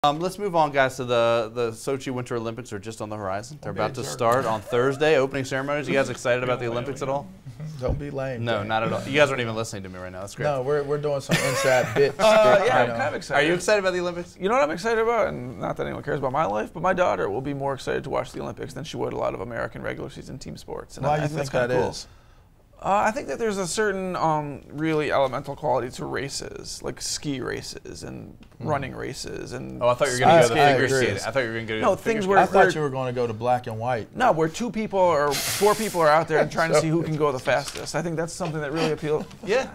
Let's move on, guys, to the Sochi Winter Olympics are just on the horizon. They're about to start on Thursday, opening ceremonies. You guys excited about the Olympics at all? Don't be lame. No, not at all. You guys aren't even listening to me right now. That's great. No, we're doing some inside bits. Yeah, I'm kind of excited. Are you excited about the Olympics? You know what I'm excited about? And not that anyone cares about my life, but my daughter will be more excited to watch the Olympics than she would a lot of American regular season team sports. And Why I do you think think that's that kinda cool. is? I think that there's a certain really elemental quality to races, like ski races and running races. And Oh, I thought you were going to go to the figure agree. skating. I thought you were going to go to No, the figure things skating. were- I thought you were going to go to black and white. No, where 2 people or 4 people are out there and trying to see who can go the fastest. I think that's something that really appeals. Yeah,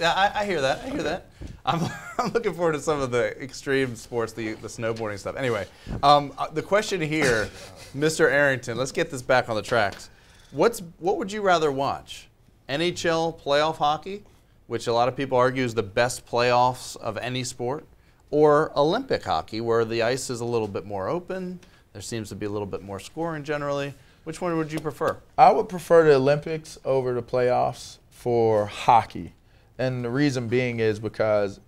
I hear that. I hear that. I'm looking forward to some of the extreme sports, the snowboarding stuff. Anyway, the question here, Mr. Arrington, let's get this back on the tracks. What would you rather watch? NHL playoff hockey, which a lot of people argue is the best playoffs of any sport, or Olympic hockey, where the ice is a little bit more open, there seems to be a little bit more scoring generally. Which one would you prefer? I would prefer the Olympics over the playoffs for hockey. And the reason being is because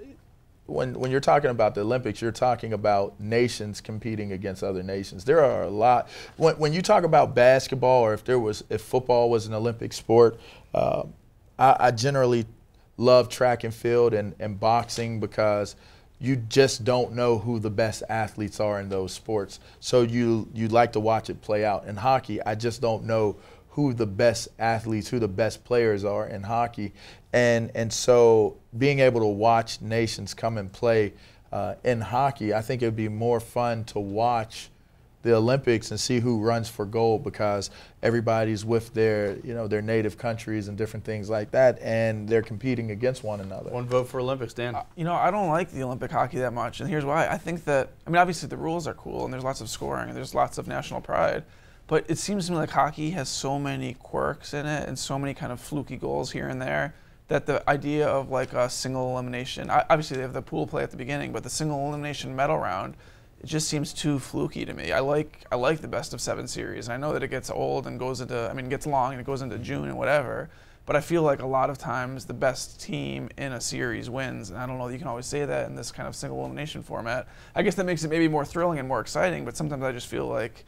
when you're talking about the Olympics, you're talking about nations competing against other nations. There are a lot. When you talk about basketball, or if football was an Olympic sport, I generally love track and field and boxing because you just don't know who the best athletes are in those sports. So you like to watch it play out. In hockey, I just don't know who the best athletes, who the best players are in hockey. And so being able to watch nations come and play in hockey, I think it would be more fun to watch the Olympics and see who runs for gold, because everybody's with their native countries and different things like that, and they're competing against one another. One vote for Olympics, Dan. I don't like the Olympic hockey that much, and here's why. I think that, obviously the rules are cool, and there's lots of scoring, and there's lots of national pride, but it seems to me like hockey has so many quirks in it and so many kind of fluky goals here and there that the idea of like a single elimination, obviously they have the pool play at the beginning, but the single elimination medal round, it just seems too fluky to me. I like the best of 7 series. And I know that it gets old and goes into, it gets long and it goes into June and whatever. But I feel like a lot of times the best team in a series wins. And I don't know that you can always say that in this kind of single elimination format. I guess that makes it maybe more thrilling and more exciting. But sometimes I just feel like,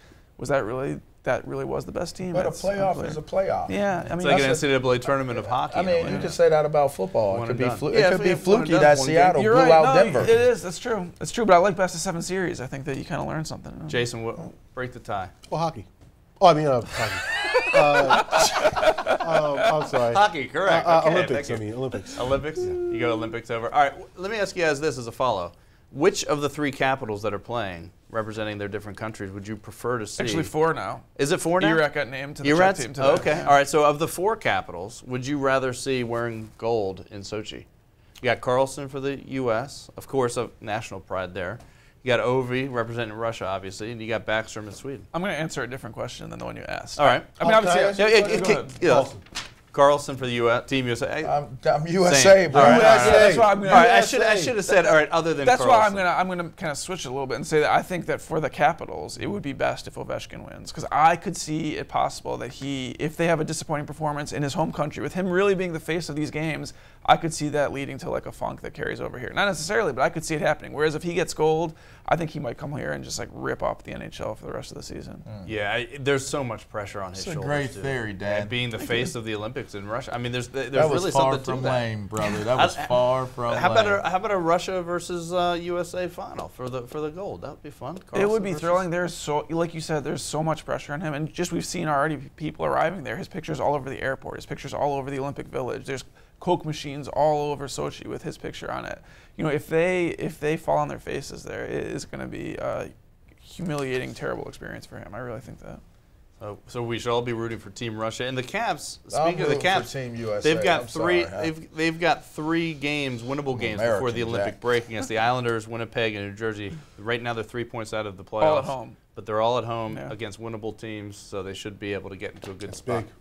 that really was the best team? But a playoff is a playoff. Yeah, it's like an NCAA tournament of hockey. You could say that about football. It could be fluky fluky that Seattle blew out Denver. It is. That's true. It's true. But I like best of 7 series. I think that you kind of learn something. Jason, break the tie. Well, hockey. Hockey. I'm sorry. Hockey, correct. Okay, Olympics. Olympics. Olympics. You go Olympics over. All right. Let me ask you guys this as a follow. Which of the 3 capitals that are playing, representing their different countries, would you prefer to see? Actually, 4 now. Is it 4 now? Iraq got named to the Czech team today. Okay. All right. So of the 4 capitals, would you rather see wearing gold in Sochi? You got Carlson for the U.S., of course, of national pride there. You got Ovi representing Russia, obviously, and you got Backstrom in Sweden. I'm going to answer a different question than the one you asked. All right. Obviously, Carlson for the U.S. Team USA. I'm USA, bro. All right. That's why I'm gonna. I should have said all right. Other than that's Carlson. why I'm gonna kind of switch it a little bit and say that I think that for the Capitals, it would be best if Ovechkin wins, because I could see it possible that if they have a disappointing performance in his home country, with him really being the face of these games, I could see that leading to like a funk that carries over here. Not necessarily, but I could see it happening. Whereas if he gets gold, I think he might come here and just like rip up the NHL for the rest of the season. Yeah, there's so much pressure on his shoulders. It's a great theory, Dad. And being the face of the Olympics in Russia. There's that really was far something to from that. lame, brother. That was far from how lame. How about a Russia versus USA final for the gold? That would be fun. It would be thrilling. There's like you said, there's so much pressure on him, and just we've seen already people arriving there. His pictures all over the airport. His pictures all over the Olympic Village. There's Coke machines all over Sochi with his picture on it. If they fall on their faces there, it is going to be a humiliating, terrible experience for him. I really think that. So we should all be rooting for Team Russia. And the Caps, speaking of the Caps, Team USA. they've got 3 games, winnable games before the Olympic break against the Islanders, Winnipeg, and New Jersey. Right now they're 3 points out of the playoffs. All at home. But they're all at home against winnable teams, so they should be able to get into a good spot. Big.